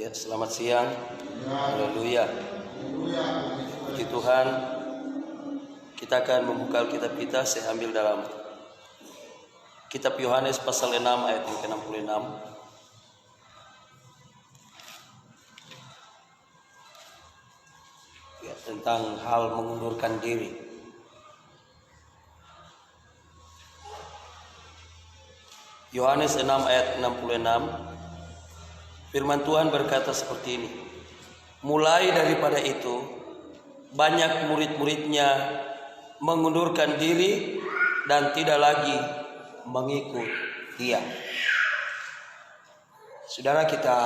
Ya, selamat siang. Haleluya. Puji Tuhan. Kita akan membuka Alkitab kita. Saya ambil dalam Kitab Yohanes pasal 6 ayat yang ke-66. Ya, tentang hal mengundurkan diri. Yohanes 6 ayat 66. Firman Tuhan berkata seperti ini. Mulai daripada itu, banyak murid-muridnya mengundurkan diri dan tidak lagi mengikut Dia. Saudara, kita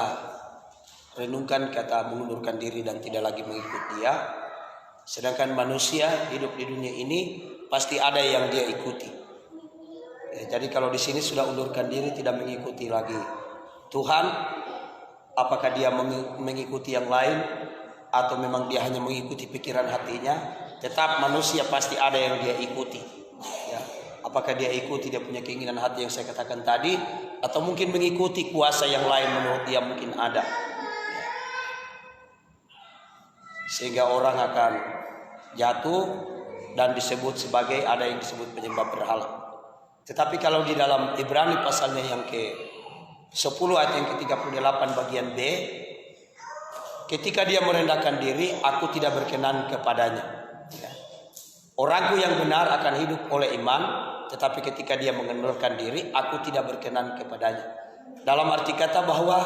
renungkan kata mengundurkan diri dan tidak lagi mengikut Dia. Sedangkan manusia hidup di dunia ini pasti ada yang dia ikuti. Jadi kalau di sini sudah undurkan diri, tidak mengikuti lagi Tuhan, apakah dia mengikuti yang lain atau memang dia hanya mengikuti pikiran hatinya? Tetap manusia pasti ada yang dia ikuti. Ya. Apakah dia ikuti dia punya keinginan hati yang saya katakan tadi, atau mungkin mengikuti kuasa yang lain menurut dia mungkin ada. Ya. Sehingga orang akan jatuh dan disebut sebagai ada yang disebut penyembah berhala. Tetapi kalau di dalam Ibrani pasalnya yang ke-10 ayat yang ke-38 bagian B, ketika dia merendahkan diri, aku tidak berkenan kepadanya. Ya. Orangku yang benar akan hidup oleh iman, tetapi ketika dia mengundurkan diri, aku tidak berkenan kepadanya. Dalam arti kata bahwa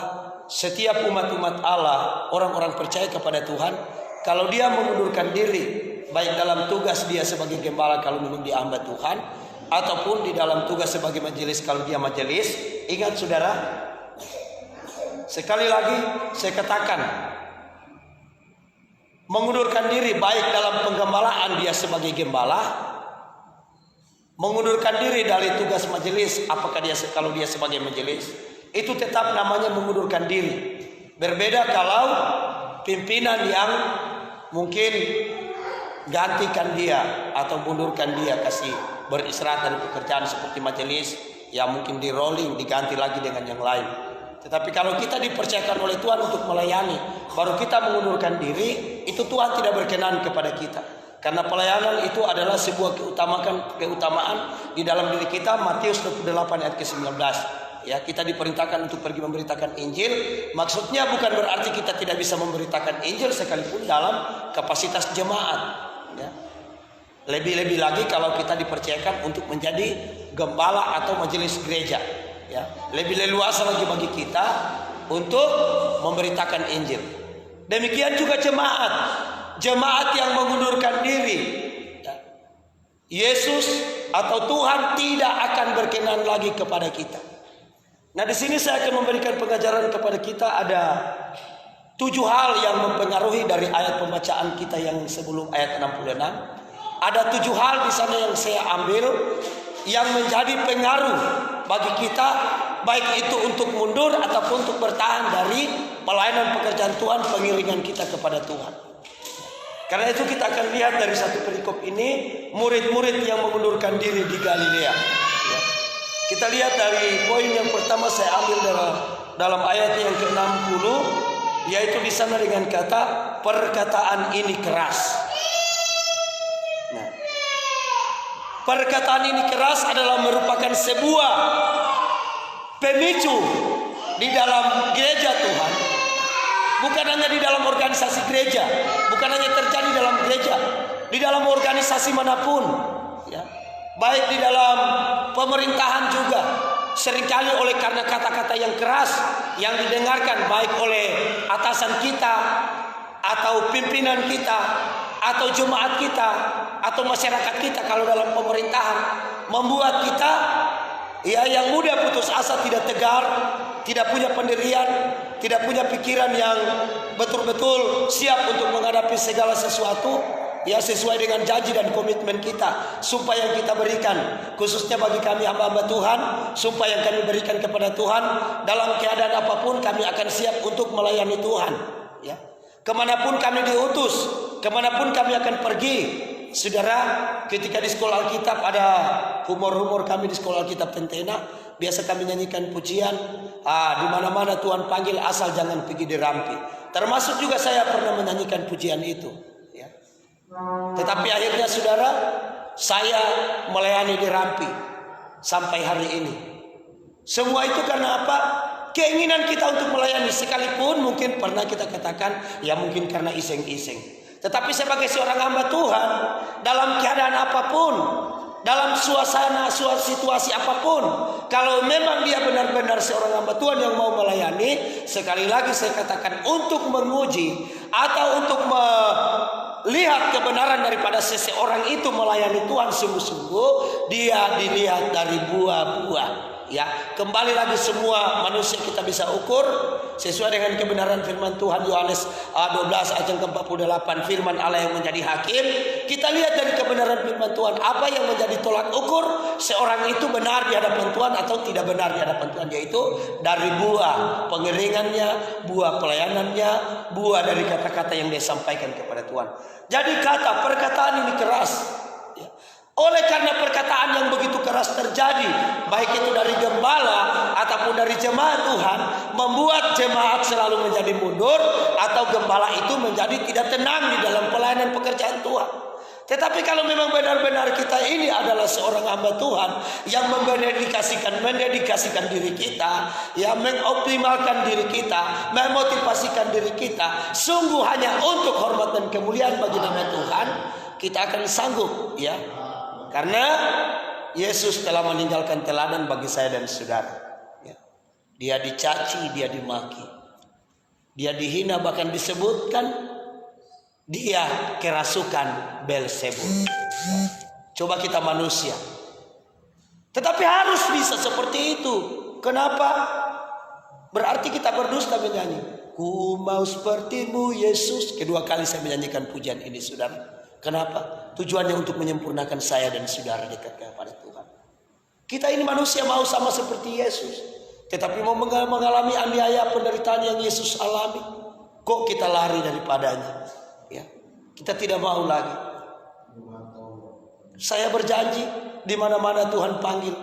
setiap umat-umat Allah, orang-orang percaya kepada Tuhan, kalau dia mengundurkan diri, baik dalam tugas dia sebagai gembala kalau memang dia hamba Tuhan, ataupun di dalam tugas sebagai majelis kalau dia majelis. Ingat saudara, sekali lagi saya katakan, mengundurkan diri baik dalam penggembalaan dia sebagai gembala, mengundurkan diri dari tugas majelis, apakah dia kalau dia sebagai majelis, itu tetap namanya mengundurkan diri. Berbeda kalau pimpinan yang mungkin gantikan dia atau mundurkan dia, kasih beristirahat dari pekerjaan seperti majelis, yang mungkin di rolling diganti lagi dengan yang lain. Tetapi kalau kita dipercayakan oleh Tuhan untuk melayani, baru kita mengundurkan diri, itu Tuhan tidak berkenan kepada kita. Karena pelayanan itu adalah sebuah keutamaan di dalam diri kita. Matius 28 ayat ke-19. Ya, kita diperintahkan untuk pergi memberitakan Injil. Maksudnya bukan berarti kita tidak bisa memberitakan Injil sekalipun dalam kapasitas jemaat. Ya. Lebih-lebih lagi kalau kita dipercayakan untuk menjadi gembala atau majelis gereja. Ya, lebih leluasa lagi bagi kita untuk memberitakan Injil. Demikian juga jemaat yang mengundurkan diri. Ya. Yesus atau Tuhan tidak akan berkenan lagi kepada kita. Nah, di sini saya akan memberikan pengajaran kepada kita. Ada 7 hal yang mempengaruhi dari ayat pembacaan kita yang sebelum ayat 66. Ada 7 hal di sana yang saya ambil yang menjadi pengaruh bagi kita, baik itu untuk mundur ataupun untuk bertahan dari pelayanan pekerjaan Tuhan, pengiringan kita kepada Tuhan. Karena itu kita akan lihat dari satu perikop ini, murid-murid yang mengundurkan diri di Galilea. Ya. Kita lihat dari poin yang pertama saya ambil dalam ayat yang ke-60, yaitu di sana dengan kata perkataan ini keras. Nah, perkataan ini keras adalah merupakan sebuah pemicu di dalam gereja Tuhan. Bukan hanya di dalam organisasi gereja, bukan hanya terjadi dalam gereja, di dalam organisasi manapun, ya. Baik di dalam pemerintahan juga. Seringkali oleh karena kata-kata yang keras yang didengarkan baik oleh atasan kita atau pimpinan kita atau jemaat kita atau masyarakat kita kalau dalam pemerintahan, membuat kita ya yang mudah putus asa, tidak tegar, tidak punya pendirian, tidak punya pikiran yang betul-betul siap untuk menghadapi segala sesuatu, ya sesuai dengan janji dan komitmen kita, sumpah yang kita berikan, khususnya bagi kami hamba-hamba Tuhan, sumpah yang kami berikan kepada Tuhan, dalam keadaan apapun kami akan siap untuk melayani Tuhan, ya. Kemanapun kami diutus, kemanapun kami akan pergi. Saudara, ketika di sekolah Alkitab ada humor-humor kami di sekolah Alkitab Tentena, biasa kami nyanyikan pujian, di mana-mana Tuhan panggil asal jangan pergi di Rampi. Termasuk juga saya pernah menyanyikan pujian itu, ya. Tetapi akhirnya saudara, saya melayani di Rampi sampai hari ini. Semua itu karena apa? Keinginan kita untuk melayani, sekalipun mungkin pernah kita katakan ya mungkin karena iseng-iseng. Tetapi sebagai seorang hamba Tuhan, dalam keadaan apapun, dalam suasana situasi apapun, kalau memang dia benar-benar seorang hamba Tuhan yang mau melayani, sekali lagi saya katakan, untuk menguji atau untuk melihat kebenaran daripada seseorang itu melayani Tuhan sungguh-sungguh, dia dilihat dari buah-buah. Ya, kembali lagi semua manusia kita bisa ukur sesuai dengan kebenaran firman Tuhan. Yohanes 12 ayat yang ke-48, firman Allah yang menjadi hakim. Kita lihat dari kebenaran firman Tuhan, apa yang menjadi tolak ukur seorang itu benar di hadapan Tuhan atau tidak benar di hadapan Tuhan, yaitu dari buah pengeringannya, buah pelayanannya, buah dari kata-kata yang dia sampaikan kepada Tuhan. Jadi perkataan ini keras. Oleh karena perkataan yang begitu keras terjadi, baik itu dari gembala ataupun dari jemaat Tuhan, membuat jemaat selalu menjadi mundur, atau gembala itu menjadi tidak tenang di dalam pelayanan pekerjaan Tuhan. Tetapi kalau memang benar-benar kita ini adalah seorang hamba Tuhan yang mendedikasikan diri kita, yang mengoptimalkan diri kita, memotivasikan diri kita, sungguh hanya untuk hormat dan kemuliaan bagi nama Tuhan, kita akan sanggup, ya. Karena Yesus telah meninggalkan teladan bagi saya dan saudara. Dia dicaci, dia dimaki, dia dihina, bahkan disebutkan dia kerasukan Beelzebul. Coba kita manusia, tetapi harus bisa seperti itu. Kenapa? Berarti kita berdusta menyanyi, ku mau sepertimu Yesus. Kedua kali saya menyanyikan pujian ini, saudara. Kenapa? Tujuannya untuk menyempurnakan saya dan saudara dekat kepada Tuhan. Kita ini manusia mau sama seperti Yesus, tetapi mau mengalami aniaya penderitaan yang Yesus alami. Kok kita lari daripadanya? Ya, kita tidak mau lagi. Saya berjanji, di mana-mana Tuhan panggil,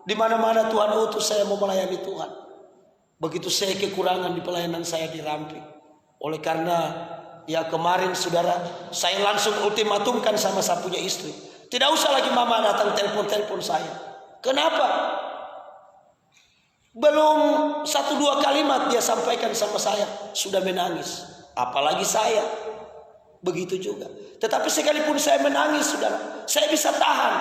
di mana-mana Tuhan utus, saya mau melayani Tuhan. Begitu saya kekurangan di pelayanan saya di Rampi. Oleh karena ya kemarin saudara, saya langsung ultimatumkan sama saya punya istri, tidak usah lagi mama datang telepon saya. Kenapa? Belum 1-2 kalimat dia sampaikan sama saya, sudah menangis. Apalagi saya, begitu juga. Tetapi sekalipun saya menangis, saudara, saya bisa tahan.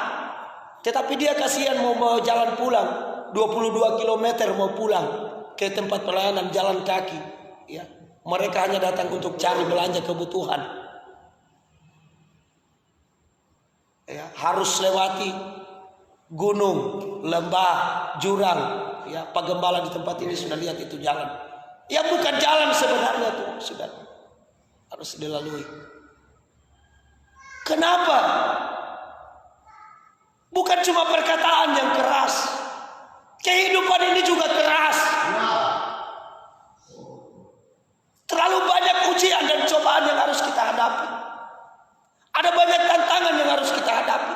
Tetapi dia kasihan mau jalan pulang, 22 km mau pulang ke tempat pelayanan, jalan kaki, ya. Mereka hanya datang untuk cari belanja kebutuhan. Ya, harus lewati gunung, lembah, jurang. Ya, Pak Gembala di tempat ini sudah lihat itu jalan. Ya bukan jalan sebenarnya tuh, sudah harus dilalui. Kenapa? Bukan cuma perkataan yang keras, kehidupan ini juga keras. Terlalu banyak ujian dan cobaan yang harus kita hadapi. Ada banyak tantangan yang harus kita hadapi.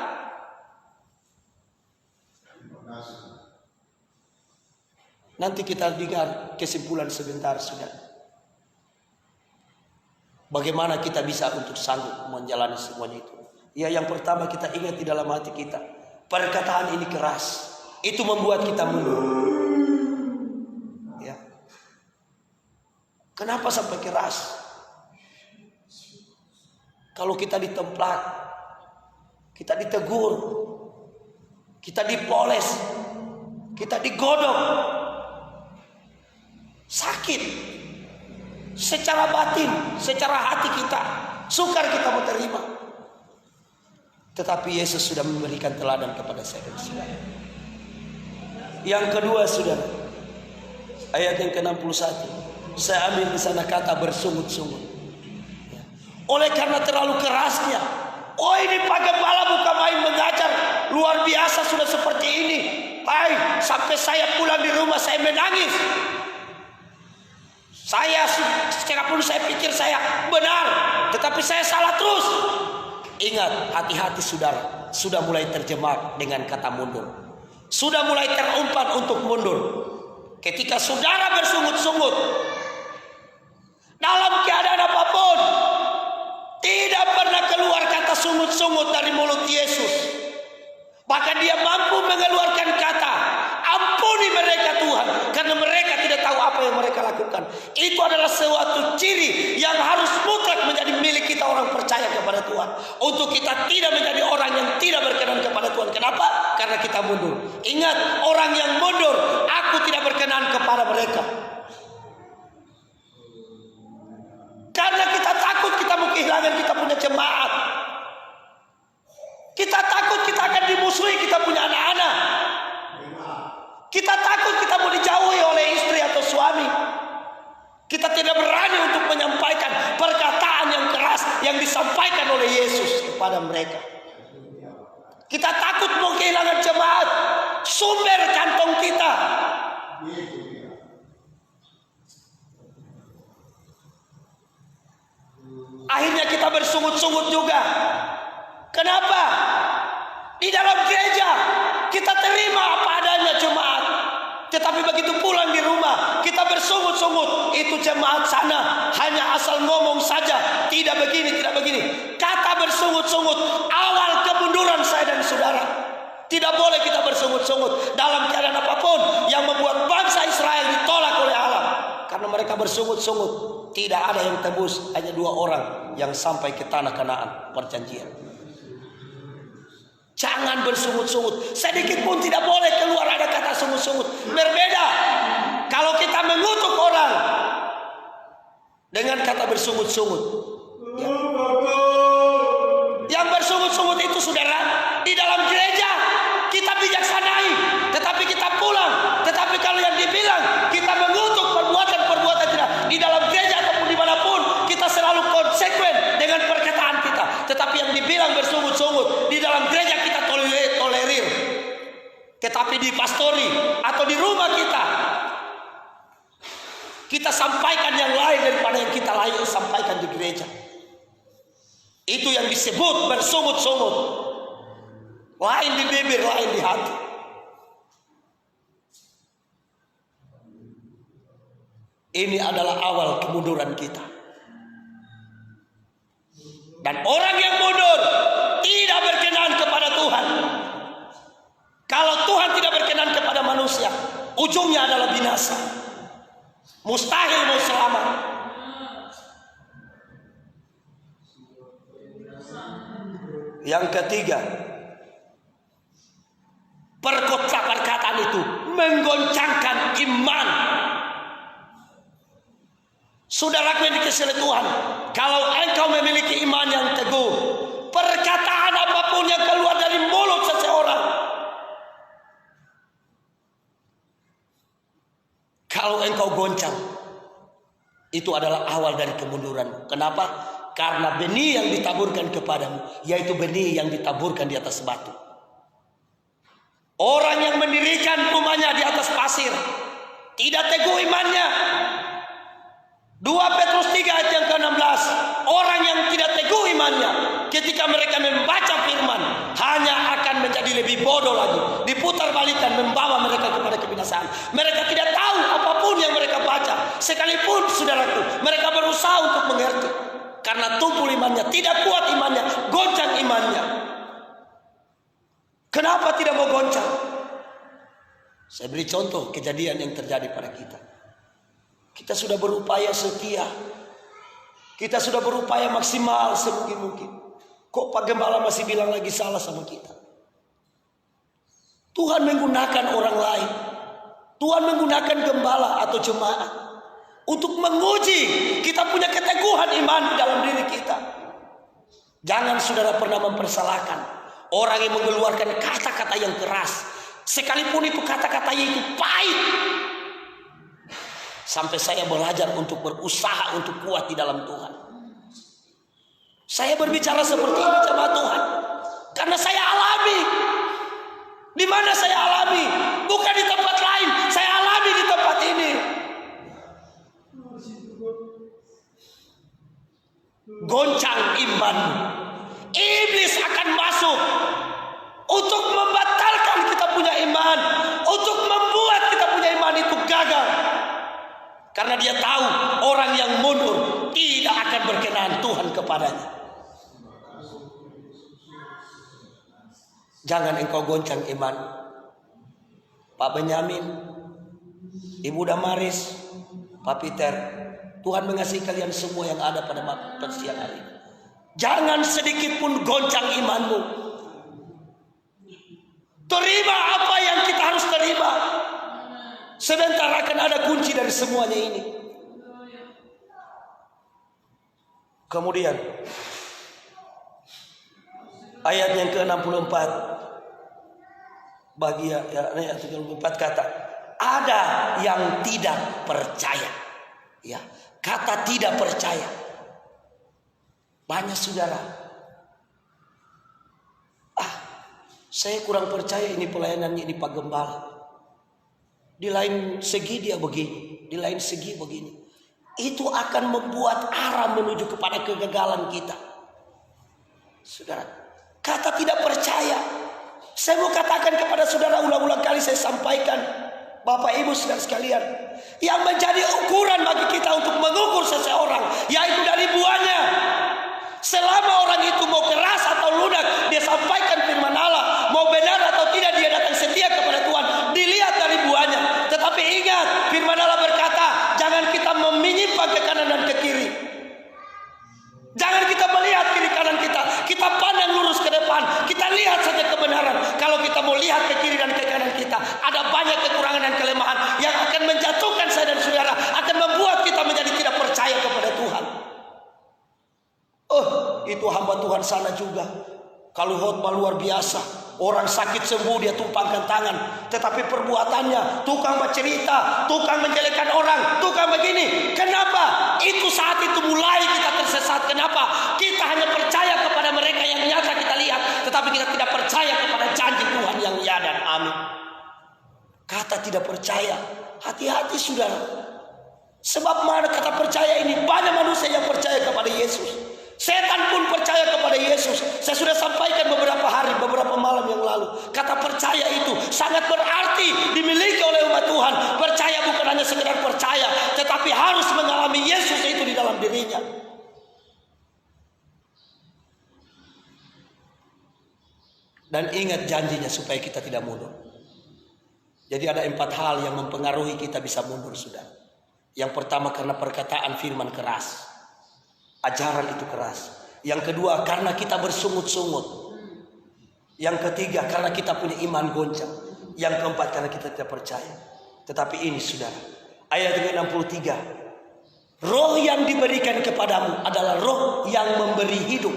Nanti kita dengar kesimpulan sebentar, sudah. Bagaimana kita bisa untuk sanggup menjalani semuanya itu? Ya, yang pertama kita ingat di dalam hati kita, perkataan ini keras. Itu membuat kita mundur. Kenapa sampai keras? Kalau kita ditemplak, kita ditegur, kita dipoles, kita digodok, sakit secara batin, secara hati kita, sukar kita menerima. Tetapi Yesus sudah memberikan teladan kepada saya dan saudara. Yang kedua, saudara, ayat yang ke-61. Saya ambil di sana kata bersungut-sungut. Oleh karena terlalu kerasnya, oh ini Pak Gembala bukan main mengajar, luar biasa sudah seperti ini. Sampai saya pulang di rumah saya menangis. Saya secara pun saya pikir saya benar, tetapi saya salah terus. Ingat, hati-hati saudara, sudah mulai terjemar dengan kata mundur. sudah mulai terumpan untuk mundur. Ketika saudara bersungut-sungut dalam keadaan apapun, tidak pernah keluar kata sungut-sungut dari mulut Yesus. Bahkan dia mampu mengeluarkan kata, ampuni mereka Tuhan, karena mereka tidak tahu apa yang mereka lakukan. Itu adalah suatu ciri yang harus mutlak menjadi milik kita orang percaya kepada Tuhan. Untuk kita tidak menjadi orang yang tidak berkenan kepada Tuhan. Kenapa? Karena kita mundur. Ingat, orang yang mundur, aku tidak berkenan kepada mereka. Karena kita takut kita mau kehilangan kita punya jemaat. Kita takut kita akan dimusuhi kita punya anak-anak. Kita takut kita mau dijauhi oleh istri atau suami. Kita tidak berani untuk menyampaikan perkataan yang keras yang disampaikan oleh Yesus kepada mereka. Kita takut mau kehilangan jemaat, sumber kantong kita. Akhirnya kita bersungut-sungut juga. Kenapa? Di dalam gereja kita terima apa adanya jemaat, tetapi begitu pulang di rumah kita bersungut-sungut. Itu jemaat sana hanya asal ngomong saja, tidak begini, tidak begini. Kata bersungut-sungut awal kemunduran saya dan saudara. Tidak boleh kita bersungut-sungut dalam keadaan apapun yang membuat bangsa Israel ditolak oleh Allah. Karena mereka bersungut-sungut. Tidak ada yang tebus, hanya 2 orang yang sampai ke tanah Kanaan perjanjian. Jangan bersungut-sungut. Sedikit pun tidak boleh keluar ada kata sungut-sungut. Berbeda kalau kita mengutuk orang dengan kata bersungut-sungut. Ya. Yang bersungut-sungut itu saudara, di dalam gereja kita bijaksanai, tetapi kita pulang. Tetapi kalau yang dibilang kita mengutuk perbuatan-perbuatan tidak di dalam gereja ataupun dimanapun, kita selalu konsekuen dengan perkataan kita. Tetapi yang dibilang bersungut-sungut di dalam gereja kita tolerir. Tetapi di pastori atau di rumah kita sampaikan yang lain daripada yang kita layak sampaikan di gereja. Itu yang disebut bersungut-sungut. Lain di bibir, lain di hati. Ini adalah awal kemunduran kita. Dan orang yang mundur tidak berkenan kepada Tuhan. Kalau Tuhan tidak berkenan kepada manusia, ujungnya adalah binasa. Mustahil mau selamat. Yang ketiga, perkataan itu menggoncangkan iman. Saudaraku yang dikasihi oleh Tuhan, kalau engkau memiliki iman yang teguh, perkataan apapun yang keluar dari mulut seseorang, kalau engkau goncang, itu adalah awal dari kemunduran. Kenapa? Karena benih yang ditaburkan kepadamu, yaitu benih yang ditaburkan di atas batu. Orang yang mendirikan rumahnya di atas pasir, tidak teguh imannya. 2 Petrus 3 ayat yang ke-16. Orang yang tidak teguh imannya, ketika mereka membaca firman, hanya akan menjadi lebih bodoh lagi. Diputar balikan, membawa mereka kepada kebinasaan. Mereka tidak tahu apapun yang mereka baca. Sekalipun saudaraku, mereka berusaha untuk mengerti. Karena tumpul imannya, tidak kuat imannya, goncang imannya. Kenapa tidak mau goncang? Saya beri contoh kejadian yang terjadi pada kita. Kita sudah berupaya setia. Kita sudah berupaya maksimal semungkin-mungkin. Kok Pak Gembala masih bilang lagi salah sama kita? Tuhan menggunakan orang lain. Tuhan menggunakan gembala atau jemaat untuk menguji kita punya keteguhan iman di dalam diri kita. Jangan saudara pernah mempersalahkan orang yang mengeluarkan kata-kata yang keras, sekalipun itu kata-katanya itu pahit. Sampai saya belajar untuk berusaha untuk kuat di dalam Tuhan. Saya berbicara seperti ini sama Tuhan karena saya alami. Di mana saya alami? Bukan di tempat lain. Saya alami di tempat ini. Goncang imanmu, iblis akan masuk untuk membatalkan kita punya iman, untuk membuat kita punya iman itu gagal. Karena dia tahu orang yang mundur tidak akan berkenan Tuhan kepadanya. Jangan engkau goncang iman. Pak Benyamin, Ibu Damaris, Pak Peter, Tuhan mengasihi kalian semua yang ada pada siang hari ini. Jangan sedikit pun goncang imanmu. Terima apa yang kita harus terima. Sebentar akan ada kunci dari semuanya ini. Kemudian ayat yang ke-64 bagian ayat 64 kata ada yang tidak percaya. Ya, kata tidak percaya. Banyak saudara. Saya kurang percaya ini pelayanannya ini Pak Gembala. Di lain segi dia begini, di lain segi begini. Itu akan membuat arah menuju kepada kegagalan kita. Saudara, kata tidak percaya. Saya mau katakan kepada saudara, ulang-ulang kali saya sampaikan, Bapak Ibu saudara sekalian, yang menjadi ukuran bagi kita untuk mengukur seseorang, yaitu dari buahnya. Selama orang itu mau keras atau lunak, dia sampaikan firman Allah, mau benar atau tidak dia datang setia kepada Tuhan, dilihat dari buahnya. Tetapi ingat, firman Allah berkata, jangan kita menyimpang ke kanan dan ke kiri. Jangan kita melihat kiri kanan kita pandang lurus ke depan, kita lihat saja kebenaran. Kalau kita mau lihat ke kiri dan ke kanan kita, ada banyak kekurangan dan kelemahan yang akan menjatuhkan saya dan saudara, akan membuat kita menjadi tidak percaya kepada Tuhan. Itu hamba Tuhan sana juga. Kalau khotbah luar biasa, orang sakit sembuh dia tumpangkan tangan, tetapi perbuatannya tukang bercerita, tukang menjelekkan orang, tukang begini. Kenapa? Itu saat itu mulai kita tersesat. Kenapa? Kita hanya percaya kepada mereka yang nyata kita lihat, tetapi kita tidak percaya kepada janji Tuhan yang ya dan amin. Kata tidak percaya, hati-hati saudara. Sebab mana kata percaya ini, banyak manusia yang percaya kepada Yesus. Setan pun percaya kepada Yesus. Saya sudah sampaikan beberapa hari, beberapa malam yang lalu. Kata percaya itu sangat berarti dimiliki oleh umat Tuhan. Percaya bukan hanya sekedar percaya, tetapi harus mengalami Yesus itu di dalam dirinya. Dan ingat janjinya supaya kita tidak mundur. Jadi ada 4 hal yang mempengaruhi kita bisa mundur, sudah. Yang pertama karena perkataan firman keras. Ajaran itu keras. Yang kedua karena kita bersungut-sungut. Yang ketiga karena kita punya iman goncang. Yang keempat karena kita tidak percaya. Tetapi ini saudara, ayat 63, roh yang diberikan kepadamu adalah roh yang memberi hidup.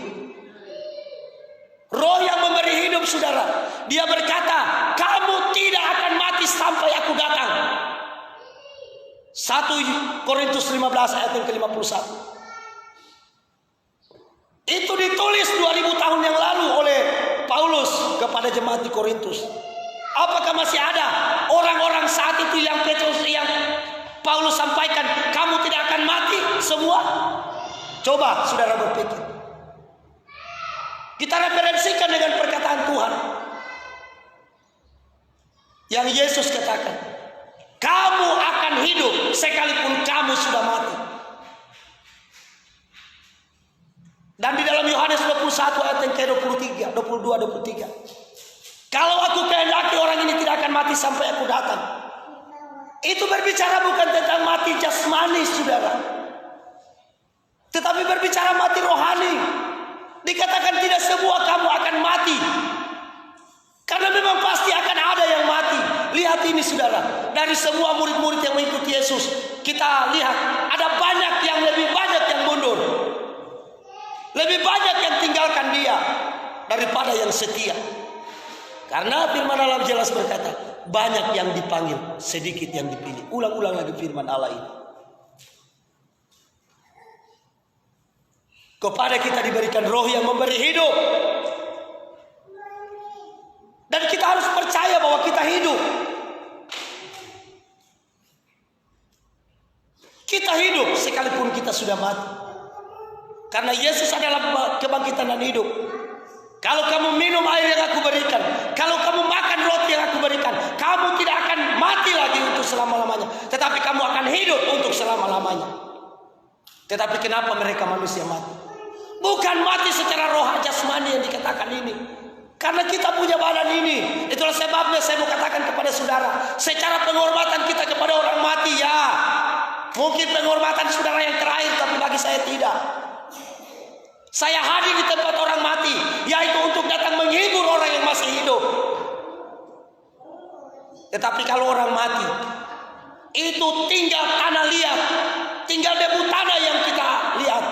Roh yang memberi hidup saudara. Dia berkata, kamu tidak akan mati sampai aku datang. 1 Korintus 15 ayat yang ke-51. Itu ditulis 2000 tahun yang lalu oleh Paulus kepada jemaat di Korintus. Apakah masih ada orang-orang saat itu yang Paulus sampaikan, kamu tidak akan mati semua? Coba saudara berpikir. Kita referensikan dengan perkataan Tuhan yang Yesus katakan, kamu akan hidup sekalipun kamu sudah mati. Dan di dalam Yohanes 21 ayat yang ke-23, 22, 23. Kalau aku kehendaki orang ini tidak akan mati sampai aku datang. Itu berbicara bukan tentang mati jasmani saudara, tetapi berbicara mati rohani. Dikatakan tidak semua kamu akan mati, karena memang pasti akan ada yang mati. Lihat ini saudara, dari semua murid-murid yang mengikuti Yesus, kita lihat ada banyak yang lebih banyak yang mundur. Lebih banyak yang tinggalkan dia daripada yang setia. Karena firman Allah jelas berkata, banyak yang dipanggil, sedikit yang dipilih. Ulang-ulang lagi firman Allah ini. Kepada kita diberikan roh yang memberi hidup. Dan kita harus percaya bahwa kita hidup. Kita hidup sekalipun kita sudah mati. Karena Yesus adalah kebangkitan dan hidup. Kalau kamu minum air yang aku berikan, kalau kamu makan roti yang aku berikan, kamu tidak akan mati lagi untuk selama-lamanya, tetapi kamu akan hidup untuk selama-lamanya. Tetapi kenapa mereka manusia mati? Bukan mati secara roh jasmani yang dikatakan ini, karena kita punya badan ini. Itulah sebabnya saya mau katakan kepada saudara, secara penghormatan kita kepada orang mati, ya mungkin penghormatan saudara yang terakhir, tapi bagi saya tidak. Saya hadir di tempat orang mati, yaitu untuk datang menghibur orang yang masih hidup. Tetapi kalau orang mati, itu tinggal tanah liat, tinggal debu tanah yang kita lihat.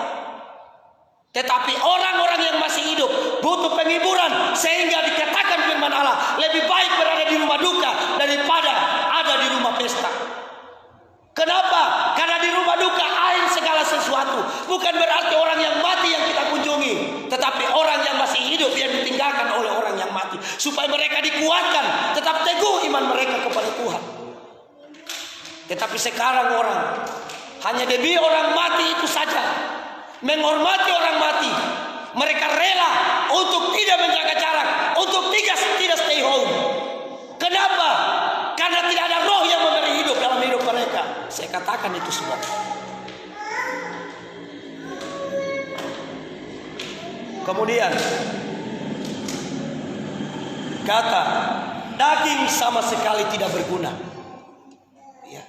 Tetapi orang-orang yang masih hidup butuh penghiburan, sehingga dikatakan firman Allah, lebih baik berada di rumah duka daripada ada di rumah pesta. Kenapa? Karena di rumah duka air segala sesuatu. Bukan berarti orang yang mati yang kita kunjungi, tetapi orang yang masih hidup yang ditinggalkan oleh orang yang mati, supaya mereka dikuatkan, tetap teguh iman mereka kepada Tuhan. Tetapi sekarang orang hanya demi orang mati itu saja, menghormati orang mati. Mereka rela untuk tidak menjaga jarak, untuk tidak stay home. Kenapa? Karena tidak ada roh yang memberi hidup dalam hidup mereka. Saya katakan itu sudah. Kemudian kata daging sama sekali tidak berguna. Ya,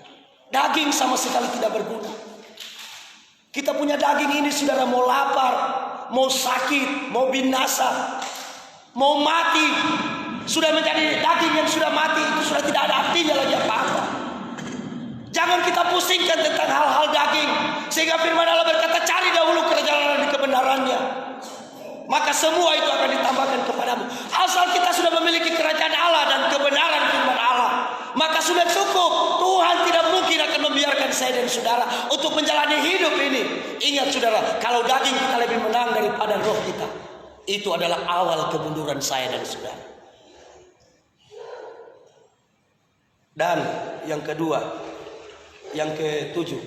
daging sama sekali tidak berguna. Kita punya daging ini, saudara, mau lapar, mau sakit, mau binasa, mau mati, sudah menjadi daging yang sudah mati, itu sudah tidak ada artinya lagi apa-apa. Jangan kita pusingkan tentang hal-hal daging, sehingga firman Allah berkata, cari dahulu kerajaan dan kebenarannya, maka semua itu akan ditambahkan kepadamu. Asal kita sudah memiliki kerajaan Allah dan kebenaran firman Allah, maka sudah cukup. Tuhan tidak mungkin akan membiarkan saya dan saudara untuk menjalani hidup ini. Ingat saudara, kalau daging kita lebih menang daripada roh kita, itu adalah awal kemunduran saya dan saudara. Dan yang kedua, yang ketujuh,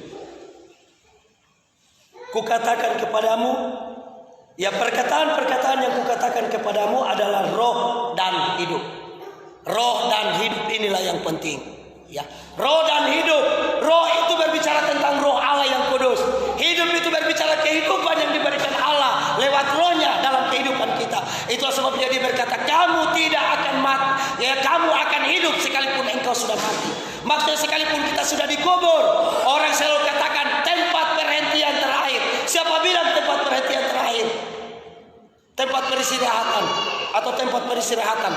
kukatakan kepadamu, ya, perkataan-perkataan yang kukatakan kepadamu adalah roh dan hidup. Roh dan hidup inilah yang penting. Ya, roh dan hidup. Roh itu berbicara tentang roh Allah yang kudus. Hidup itu berbicara kehidupan yang diberikan Allah lewat rohnya dalam kehidupan kita. Itulah sebabnya dia berkata, kamu tidak akan mati. Ya, kamu akan hidup sekalipun engkau sudah mati. Maksudnya sekalipun kita sudah dikubur. Orang selalu katakan tempat perhentian terakhir. Siapa bilang tempat perhentian terakhir? Tempat peristirahatan atau tempat peristirahatan.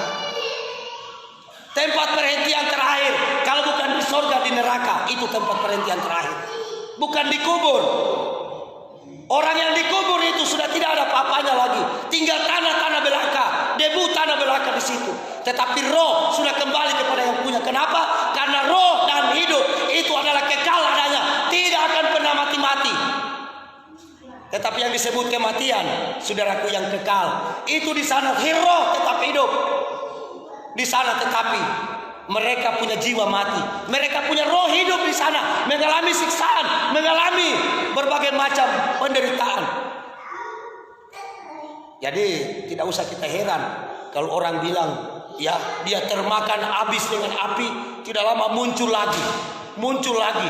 Tempat perhentian terakhir, kalau bukan di sorga, di neraka, itu tempat perhentian terakhir. Bukan dikubur. Orang yang dikubur itu sudah tidak ada apa-apanya lagi, tinggal tanah-tanah belaka, debu tanah belaka di situ. Tetapi roh sudah kembali kepada yang punya. Kenapa? Karena roh dan hidup itu adalah kekal adanya, tidak akan pernah mati-mati. Tetapi yang disebut kematian, saudaraku, yang kekal, itu di sana roh tetap hidup. Di sana tetapi mereka punya jiwa mati. Mereka punya roh hidup di sana, mengalami siksaan, mengalami berbagai macam penderitaan. Jadi tidak usah kita heran kalau orang bilang, ya, dia termakan habis dengan api, tidak lama muncul lagi.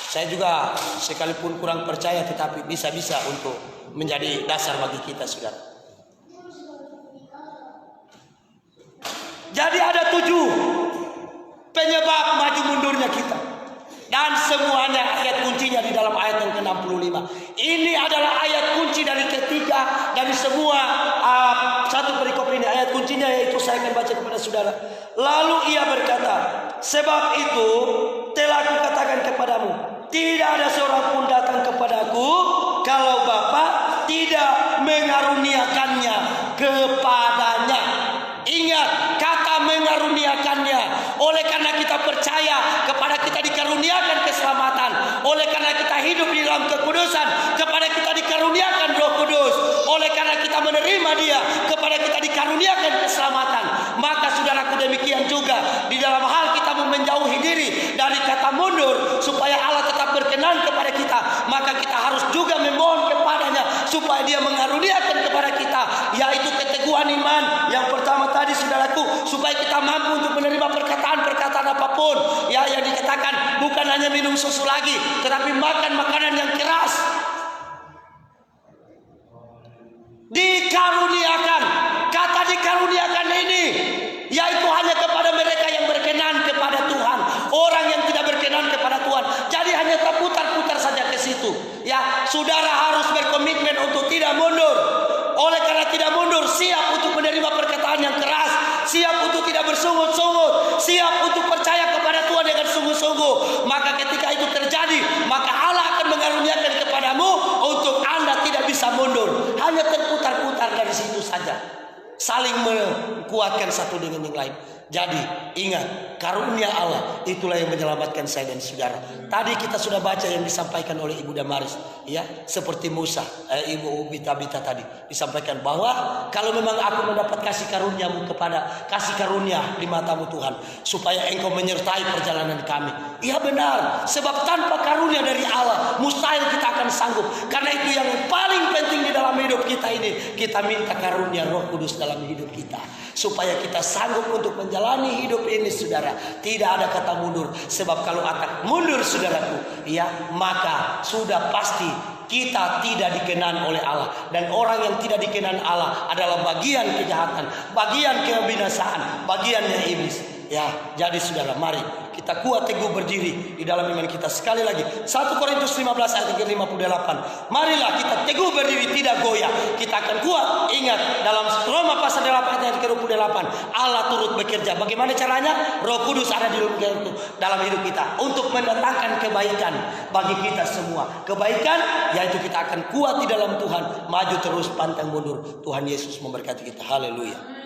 Saya juga sekalipun kurang percaya, tetapi bisa-bisa untuk menjadi dasar bagi kita, saudara. Jadi ada 7 penyebab maju mundurnya kita. Dan semuanya ayat kuncinya di dalam ayat yang ke-65. Ini adalah ayat kunci dari ketiga dari semua satu perikop ini. Ayat kuncinya yaitu saya akan baca kepada saudara. Lalu ia berkata, sebab itu telah kukatakan kepadamu, tidak ada seorang pun datang kepadaku kalau Bapa tidak mengaruniakannya kepadanya. Ingat kata mengaruniakannya. Oleh karena kita percaya kepada kita dikaruniakan keselamatan, oleh karena kita hidup di dalam kekudusan, kepada kita dikaruniakan Roh Kudus, oleh karena kita menerima Dia, kepada kita dikaruniakan keselamatan. Maka saudaraku, demikian juga di dalam hal kita menjauhi diri dari kata mundur supaya Allah tetap berkenan kepada kita, maka kita harus juga memohon kepadanya supaya Dia mengaruniakan kepada kita, yaitu keteguhan iman. Yang pertama tadi saudaraku, supaya kita mampu untuk menerima perkataan-perkataan apapun ya yang dikatakan, bukan hanya minum susu lagi, tetapi makan makanan yang keras. Dikaruniakan, kata dikaruniakan ini yaitu hanya kepada mereka yang berkenan kepada Tuhan. Orang yang tidak berkenan kepada Tuhan, jadi hanya terputar-putar saja ke situ. Ya, saudara harus berkomitmen untuk tidak mundur. Oleh karena tidak mundur, siap untuk menerima perkataan yang keras, siap untuk tidak bersungut-sungut, siap untuk percaya kepada Tuhan dengan sungguh-sungguh. Maka ketika itu terjadi, maka Allah akan mengaruniakan kepadamu untuk Anda tidak bisa mundur. Hanya terputar-putar dari situ saja, saling menguatkan satu dengan yang lain. Jadi ingat, karunia Allah itulah yang menyelamatkan saya dan saudara. Tadi kita sudah baca yang disampaikan oleh Ibu Damaris, ya, seperti Musa, Ibu Bita tadi disampaikan bahwa kalau memang aku mendapat kasih karuniamu kepada kasih karunia di matamu Tuhan, supaya engkau menyertai perjalanan kami. Iya benar, sebab tanpa karunia dari Allah mustahil kita akan sanggup. Karena itu yang paling penting di dalam hidup kita ini, kita minta karunia Roh Kudus dalam hidup kita, supaya kita sanggup untuk menjalani hidup ini, saudara. Tidak ada kata mundur. Sebab kalau akan mundur, saudaraku, ya, maka sudah pasti kita tidak dikenan oleh Allah. Dan orang yang tidak dikenan Allah adalah bagian kejahatan, bagian kebinasaan, bagiannya iblis. Ya, jadi saudara, mari kita kuat teguh berdiri di dalam iman kita. Sekali lagi, 1 Korintus 15 ayat 58. Marilah kita teguh berdiri, tidak goyah. Kita akan kuat. Ingat, dalam Roma pasal 8 ayat 28, Allah turut bekerja. Bagaimana caranya? Roh Kudus ada di dalam hidup kita untuk mendatangkan kebaikan bagi kita semua. Kebaikan yaitu kita akan kuat di dalam Tuhan, maju terus pantang mundur. Tuhan Yesus memberkati kita. Haleluya.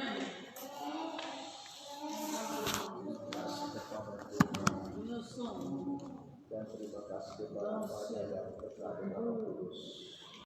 Dan terima kasih kepada Bapa dan Putra dan Roh Kudus.